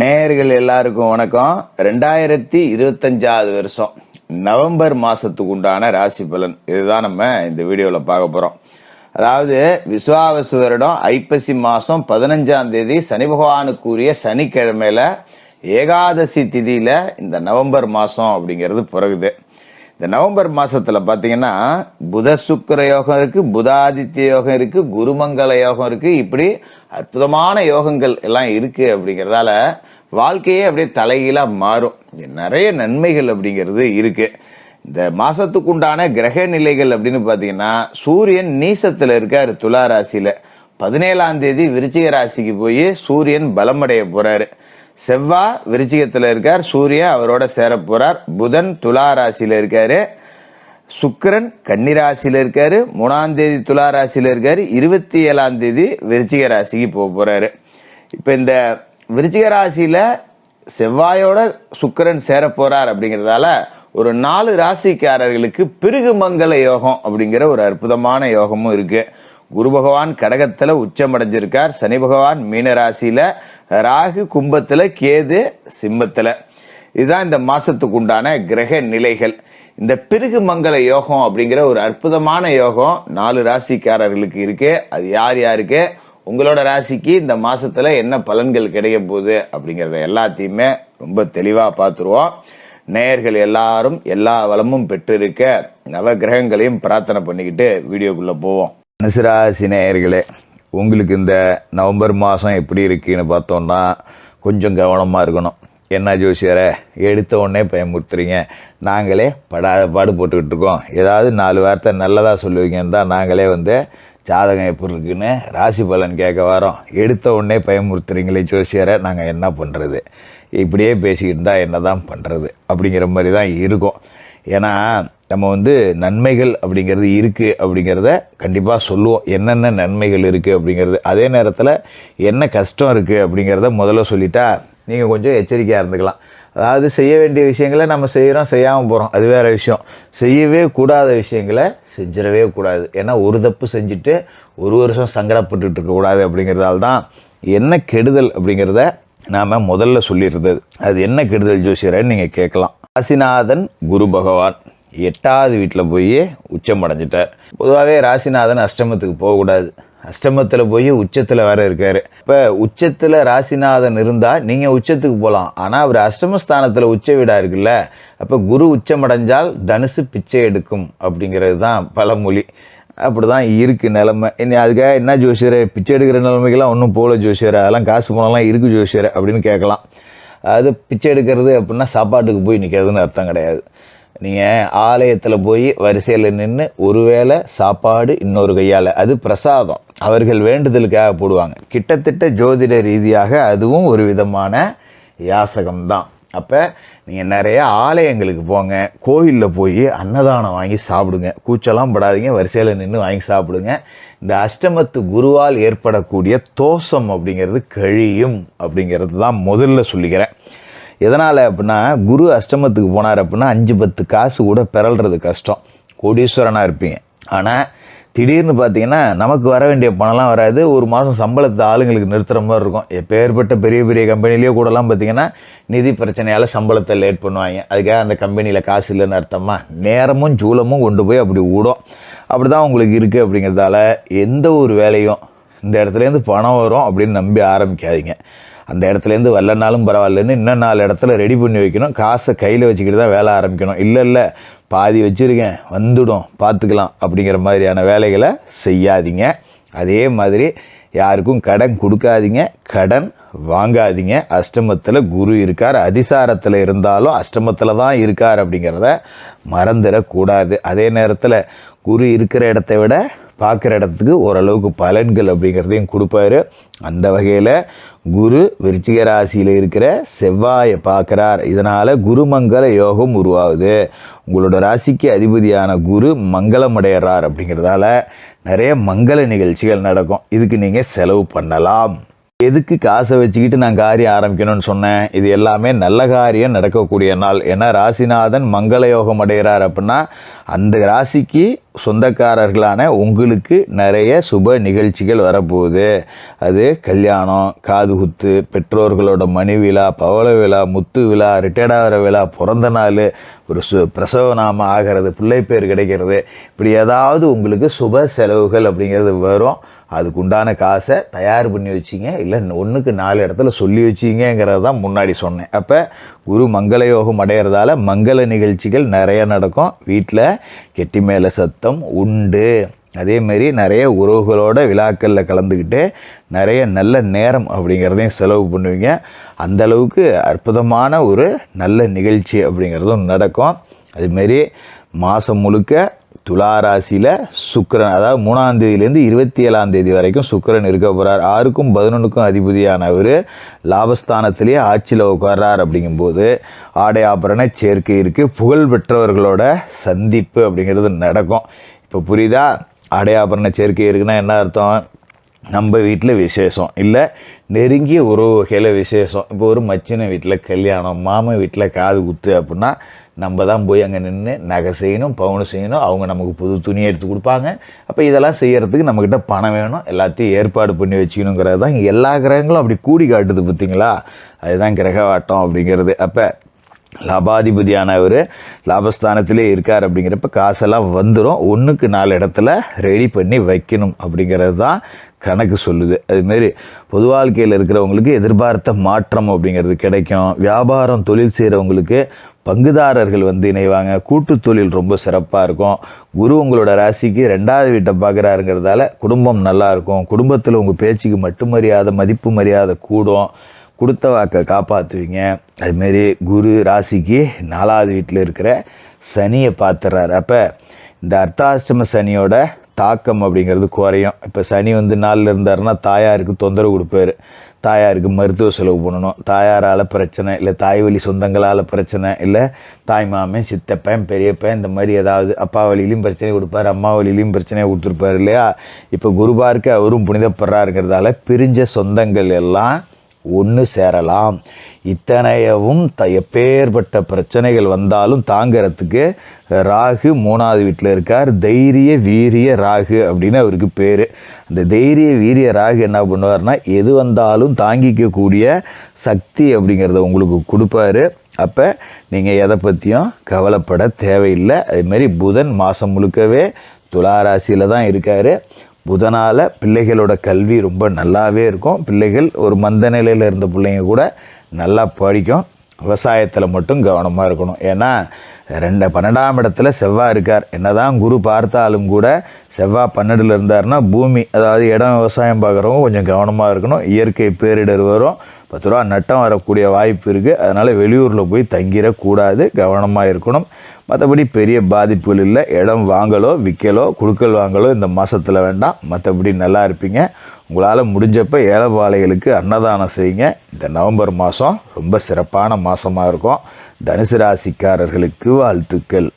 நேயர்கள் எல்லாருக்கும் வணக்கம். 2025 வருஷம் நவம்பர் மாசத்துக்கு உண்டான ராசி பலன் இதுதான் நம்ம இந்த வீடியோல பார்க்க போறோம். அதாவது விஸ்வாவசு வருடம் ஐப்பசி மாசம் 15ஆம் தேதி சனி பகவானுக்குரிய சனிக்கிழமையில ஏகாதசி திதியில இந்த நவம்பர் மாசம் அப்படிங்கிறது பிறகுது. இந்த நவம்பர் மாசத்துல பாத்தீங்கன்னா புத சுக்கிர யோகம் இருக்கு, புதாதித்ய யோகம் இருக்கு, குருமங்கல யோகம் இருக்கு. இப்படி அற்புதமான யோகங்கள் எல்லாம் இருக்கு. அப்படிங்கறதால வாழ்க்கையே அப்படியே தலைகீழா மாறும். நிறைய நன்மைகள் அப்படிங்கிறது இருக்கு. இந்த மாசத்துக்கு உண்டான கிரக நிலைகள் அப்படின்னு பாத்தீங்கன்னா சூரியன் நீசத்துல இருக்காரு துலா ராசியில. 17ஆம் தேதி விருச்சிக ராசிக்கு போய் சூரியன் பலமடைய போறாரு. செவ்வாய் விருச்சிகத்துல இருக்கார், சூரியன் அவரோட சேர போறார். புதன் துலா ராசியில இருக்காரு, சுக்கிரன் கன்னி ராசியில இருக்காரு. 3ஆம் தேதி துலா ராசியில இருக்காரு, 27ஆம் தேதி விருச்சிக ராசிக்கு போக போறாரு. இப்ப இந்த விருச்சிக ராசியில செவ்வாயோட சுக்கிரன் சேர போறார். அப்படிங்கறதால ஒரு 4 ராசிக்காரர்களுக்கு பிருகுமங்கல யோகம் அப்படிங்கிற ஒரு அற்புதமான யோகமும் இருக்கு. குரு பகவான் கடகத்துல உச்சமடைஞ்சிருக்கார், சனி பகவான் மீன ராசியில, ராகு கும்பத்துல, கேது சிம்மத்துல. இதுதான் இந்த மாசத்துக்கு உண்டான கிரக நிலைகள். இந்த பிருகு மங்கள யோகம் அப்படிங்கிற ஒரு அற்புதமான யோகம் 4 ராசிக்காரர்களுக்கு இருக்கு. அது யார் யாருக்கு, உங்களோட ராசிக்கு இந்த மாசத்துல என்ன பலன்கள் கிடைக்க போகுது அப்படிங்கறத எல்லாத்தையுமே ரொம்ப தெளிவா பார்த்துருவோம். நேயர்கள் எல்லாரும் எல்லா வளமும் பெற்றிருக்க நவ கிரகங்களையும் பிரார்த்தனை பண்ணிக்கிட்டு வீடியோக்குள்ள போவோம். தனுசுராசி நேயர்களே, உங்களுக்கு இந்த நவம்பர் மாதம் எப்படி இருக்குன்னு பார்த்தோம்னா கொஞ்சம் கவனமாக இருக்கணும். என்ன ஜோசியரை எடுத்த உடனே பயமுறுத்துறீங்க, நாங்களே பாடு போட்டுக்கிட்டு இருக்கோம், ஏதாவது 4 வார்த்தை நல்லதாக சொல்லுவீங்கன்னு தான் நாங்களே ஜாதகம் எப்படி இருக்குன்னு ராசி பலன் கேட்க வரோம். எடுத்த உடனே பயமுறுத்துறீங்களே ஜோசியரை, நாங்கள் என்ன பண்ணுறது, இப்படியே பேசிக்கிட்டு தான் என்ன தான் பண்ணுறது அப்படிங்கிற மாதிரி தான் இருக்கும். ஏன்னா நம்ம நன்மைகள் அப்படிங்கிறது இருக்குது அப்படிங்கிறத கண்டிப்பாக சொல்லுவோம், என்னென்ன நன்மைகள் இருக்குது அப்படிங்கிறது. அதே நேரத்தில் என்ன கஷ்டம் இருக்குது அப்படிங்கிறத முதல்ல சொல்லிட்டா நீங்கள் கொஞ்சம் எச்சரிக்கையாக இருந்துக்கலாம். அதாவது செய்ய வேண்டிய விஷயங்களை நம்ம செய்கிறோம், செய்யாமல் போகிறோம், அது வேறு விஷயம். செய்யவே கூடாத விஷயங்களை செஞ்சிடவே கூடாது. ஏன்னா ஒரு தப்பு செஞ்சுட்டு ஒரு வருஷம் சங்கடப்பட்டுட்டு இருக்கக்கூடாது. அப்படிங்கிறதால தான் என்ன கெடுதல் அப்படிங்கிறத நாம் முதல்ல சொல்லிடுறது. அது என்ன கெடுதல் ஜோசியரன்னு நீங்கள் கேட்கலாம். ராசிநாதன் குரு பகவான் 8வது வீட்டில் போய் உச்சம் அடைஞ்சிட்டார். பொதுவாகவே ராசிநாதன் அஷ்டமத்துக்கு போகக்கூடாது, அஷ்டமத்தில் போய் உச்சத்தில் வேற இருக்காரு. இப்போ உச்சத்தில் ராசிநாதன் இருந்தால் நீங்கள் உச்சத்துக்கு போகலாம், ஆனால் அவர் அஷ்டமஸ்தானத்தில் உச்ச வீடாக இருக்குல்ல, அப்போ குரு உச்சம் அடைஞ்சால் தனுசு பிச்சை எடுக்கும் அப்படிங்கிறது தான் பழமொழி. அப்படி தான் இருக்குது நிலைமை. அதுக்காக என்ன ஜோசியரை பிச்சை எடுக்கிற நிலைமைக்கெல்லாம் ஒன்றும் போகல ஜோசியரை, அதெல்லாம் காசு போனாலாம் இருக்குது ஜோசியரை அப்படின்னு கேட்கலாம். அது பிச்சை எடுக்கிறது அப்படின்னா சாப்பாட்டுக்கு போய் நிற்கிறதுன்னு அர்த்தம் கிடையாது. நீங்கள் ஆலயத்தில் போய் வரிசையில் நின்று ஒருவேளை சாப்பாடு இன்னொரு கையால், அது பிரசாதம், அவர்கள் வேண்டுதலுக்காக போடுவாங்க. கிட்டத்தட்ட ஜோதிட ரீதியாக அதுவும் ஒரு விதமான யாசகம்தான். அப்போ நீங்கள் நிறைய ஆலயங்களுக்கு போங்க, கோயிலில் போய் அன்னதானம் வாங்கி சாப்பிடுங்க, கூச்சலாம் படாதீங்க, வரிசையில் நின்று வாங்கி சாப்பிடுங்க. இந்த அஷ்டமத்து குருவால் ஏற்படக்கூடிய தோஷம் அப்படிங்கிறது கழியும் அப்படிங்கிறது தான் முதல்ல சொல்லிக்கிறேன். எதனால் அப்படின்னா, குரு அஷ்டமத்துக்கு போனார் அப்படின்னா 5-10 காசு கூட பிறல்றது கஷ்டம், கோடீஸ்வரனாக இருப்பீங்க. ஆனால் திடீர்னு பார்த்தீங்கன்னா நமக்கு வர வேண்டிய பணம்லாம் வராது. ஒரு மாதம் சம்பளத்தை ஆளுங்களுக்கு நிறுத்துகிற மாதிரி இருக்கும். எப்பேற்பட்ட பெரிய பெரிய கம்பெனிலேயே கூடலாம் பார்த்தீங்கன்னா நிதி பிரச்சனையால் சம்பளத்தை லேட் பண்ணுவாங்க. அதுக்காக அந்த கம்பெனியில் காசு இல்லைன்னு அர்த்தமா, நேரமும் ஜூலமும் கொண்டு போய் அப்படி விடும். அப்படி தான் உங்களுக்கு இருக்குது. அப்படிங்கிறதால எந்த ஒரு வேலையும் இந்த இடத்துலேருந்து பணம் வரும் அப்படின்னு நம்பி ஆரம்பிக்காதீங்க. அந்த இடத்துலேருந்து வரலனாலும் பரவாயில்லன்னு இன்னும் 4 இடத்துல ரெடி பண்ணி வைக்கணும். காசை கையில் வச்சுக்கிட்டு தான் வேலை ஆரம்பிக்கணும். இல்லை பாதி வச்சுருக்கேன் வந்துடும் பார்த்துக்கலாம் அப்படிங்கிற மாதிரியான வேலைகளை செய்யாதீங்க. அதே மாதிரி யாருக்கும் கடன் கொடுக்காதீங்க, கடன் வாங்காதீங்க. அஷ்டமத்தில் குரு இருக்கார், அதிசாரத்தில் இருந்தாலும் அஷ்டமத்தில் தான் இருக்கார் அப்படிங்கிறத மறந்துடக்கூடாது. அதே நேரத்தில் குரு இருக்கிற இடத்த விட பார்க்குற இடத்துக்கு ஓரளவுக்கு பலன்கள் அப்படிங்கிறதையும் கொடுப்பாரு. அந்த வகையில் குரு விருச்சிக ராசியில் இருக்கிற செவ்வாயை பார்க்குறார். இதனால் குருமங்கல யோகம் உருவாகுது. உங்களோட ராசிக்கு அதிபதியான குரு மங்களமடைகிறார். அப்படிங்கிறதால நிறைய மங்கள நிகழ்ச்சிகள் நடக்கும். இதுக்கு நீங்கள் செலவு பண்ணலாம். எதுக்கு காசை வச்சுக்கிட்டு நான் காரியம் ஆரம்பிக்கணும்னு சொன்னேன்? இது எல்லாமே நல்ல காரியம் நடக்கக்கூடிய நாள். ஏன்னா ராசிநாதன் மங்கள யோகம் அடைகிறார் அப்படின்னா அந்த ராசிக்கு சொந்தக்காரர்களான உங்களுக்கு நிறைய சுப நிகழ்ச்சிகள் வரப்போகுது. அது கல்யாணம், காதுகுத்து, பெற்றோர்களோட மணி விழா, பவள விழா, முத்து விழா, ரிட்டையர்ட் ஆகிற விழா, பிறந்த நாள், ஒரு பிரசவ நாமம் ஆகிறது, பிள்ளை பேர் கிடைக்கிறது, இப்படி ஏதாவது உங்களுக்கு சுப செலவுகள் அப்படிங்கிறது வரும். அதுக்கு உண்டான காசை தயார் பண்ணி வச்சிங்க, இல்லை 1க்கு 4 இடத்துல சொல்லி வச்சிங்கிறது தான் முன்னாடி சொன்னேன். அப்போ குரு மங்கள யோகம் அடைகிறதால மங்கள நிகழ்ச்சிகள் நிறைய நடக்கும். வீட்டில் கெட்டி மேலே சத்தம் உண்டு. அதேமாரி நிறைய உறவுகளோட விழாக்களில் கலந்துக்கிட்டு நிறைய நல்ல நேரம் அப்படிங்கிறதையும் செலவு பண்ணுவீங்க. அந்தளவுக்கு அற்புதமான ஒரு நல்ல நிகழ்ச்சி அப்படிங்கிறதும் நடக்கும். அதுமாரி மாதம் முழுக்க துலா ராசியில் சுக்கிரன், அதாவது 3ஆம் தேதியிலேருந்து 27ஆம் தேதி வரைக்கும் சுக்கிரன் இருக்க போகிறார். 6க்கும் 11க்கும் அதிபதியானவர் லாபஸ்தானத்திலேயே ஆட்சியில் உட்கார்றார். அப்படிங்கும்போது ஆடை ஆபரண சேர்க்கை இருக்குது. புகழ் பெற்றவர்களோட சந்திப்பு அப்படிங்கிறது நடக்கும். இப்போ புரியுதா? ஆடை ஆபரண சேர்க்கை இருக்குன்னா என்ன அர்த்தம்? நம்ம வீட்டில் விசேஷம், இல்லை நெருங்கிய உறவு வகையில் விசேஷம். இப்போ ஒரு மச்சின வீட்டில் கல்யாணம், மாமன் வீட்டில் காது குத்து அப்படின்னா நம்ம தான் போய் அங்கே நின்று நகை செய்யணும், பவுனு செய்யணும். அவங்க நமக்கு புது துணி எடுத்து கொடுப்பாங்க. அப்போ இதெல்லாம் செய்கிறதுக்கு நம்மக்கிட்ட பணம் வேணும். எல்லாத்தையும் ஏற்பாடு பண்ணி வச்சுக்கணுங்கிறது தான் எல்லா கிரகங்களும் அப்படி கூடி காட்டுது. பார்த்தீங்களா? அதுதான் கிரகவாட்டம் அப்படிங்கிறது. அப்போ லாபாதிபதியானவர் லாபஸ்தானத்திலே இருக்கார். அப்படிங்கிறப்ப காசெல்லாம் வந்துடும். 1க்கு 4 இடத்துல ரெடி பண்ணி வைக்கணும் அப்படிங்கிறது தான் கணக்கு சொல்லுது. அதுமாரி பொது வாழ்க்கையில் இருக்கிறவங்களுக்கு எதிர்பார்த்த மாற்றம் அப்படிங்கிறது கிடைக்கும். வியாபாரம் தொழில் செய்கிறவங்களுக்கு பங்குதாரர்கள் இணைவாங்க. கூட்டு தொழில் ரொம்ப சிறப்பாக இருக்கும். குரு உங்களோட ராசிக்கு 2வது வீட்டை பார்க்குறாருங்கிறதால குடும்பம் நல்லாயிருக்கும். குடும்பத்தில் உங்கள் பேச்சுக்கு மட்டும் மரியாதை, மதிப்பு மரியாதை கூடும். கொடுத்த வாக்கை காப்பாற்றுவீங்க. அதுமாரி குரு ராசிக்கு 4வது வீட்டில் இருக்கிற சனியை பார்த்துறாரு. அப்போ இந்த அர்த்தாஷ்டம சனியோட தாக்கம் அப்படிங்கிறது குறையும். இப்போ சனி 4ல் இருந்தாருன்னா தாயாருக்கு தொந்தரவு கொடுப்பாரு. தாயாருக்கு மருத்துவ செலவு பண்ணணும். தாயாரால் பிரச்சனை, இல்லை தாய் வழி சொந்தங்களால் பிரச்சனை, இல்லை தாய் மாமன், சித்தப்பன், பெரியப்பன், இந்த மாதிரி ஏதாவது அப்பா வழியிலையும் பிரச்சனை கொடுப்பார், அம்மா வழியிலையும் பிரச்சனையை கொடுத்துருப்பார் இல்லையா? இப்போ குருபார்க்கு அவரும் புனிதப்படுறாருங்கிறதால பிரிஞ்ச சொந்தங்கள் எல்லாம் ஒன்று சேரலாம். இத்தனையவும் எப்பேற்பட்ட பிரச்சனைகள் வந்தாலும் தாங்கிறதுக்கு ராகு 3வது வீட்டில் இருக்கார். தைரிய வீரிய ராகு அப்படின்னு அவருக்கு பேர். அந்த தைரிய வீரிய ராகு என்ன பண்ணுவார்னா எது வந்தாலும் தாங்கிக்கக்கூடிய சக்தி அப்படிங்கிறத உங்களுக்கு கொடுப்பாரு. அப்போ நீங்கள் எதை பற்றியும் கவலைப்பட தேவையில்லை. அதுமாரி புதன் மாதம் முழுக்கவே துலா ராசியில் தான் இருக்கார். புதனால் பிள்ளைகளோட கல்வி ரொம்ப நல்லாவே இருக்கும். பிள்ளைகள் ஒரு மந்த நிலையில் இருந்த பிள்ளைங்க கூட நல்லா படிக்கும். விவசாயத்தில் மட்டும் கவனமாக இருக்கணும். ஏன்னா 12ஆம் இடத்துல செவ்வாய் இருக்கார். என்னதான் குரு பார்த்தாலும் கூட செவ்வாய் 12ல் இருந்தார்னா பூமி, அதாவது இடம் விவசாயம் பார்க்குறவங்க கொஞ்சம் கவனமாக இருக்கணும். இயற்கை பேரிடர் வரும், 10 ரூபா நட்டம் வரக்கூடிய வாய்ப்பு இருக்குது. அதனால் வெளியூரில் போய் தங்கிடக்கூடாது, கவனமாக இருக்கணும். மற்றபடி பெரிய பாதிப்புகள் இல்லை. இடம் வாங்கலோ விற்கலோ குடுக்கல் வாங்கலோ இந்த மாதத்தில் வேண்டாம். மற்றபடி நல்லா இருப்பீங்க. உங்களால் முடிஞ்சப்போ ஏழைப்பாளைகளுக்கு அன்னதானம் செய்யுங்க. இந்த நவம்பர் மாதம் ரொம்ப சிறப்பான மாதமாக இருக்கும். தனுசு ராசிக்காரர்களுக்கு வாழ்த்துக்கள்.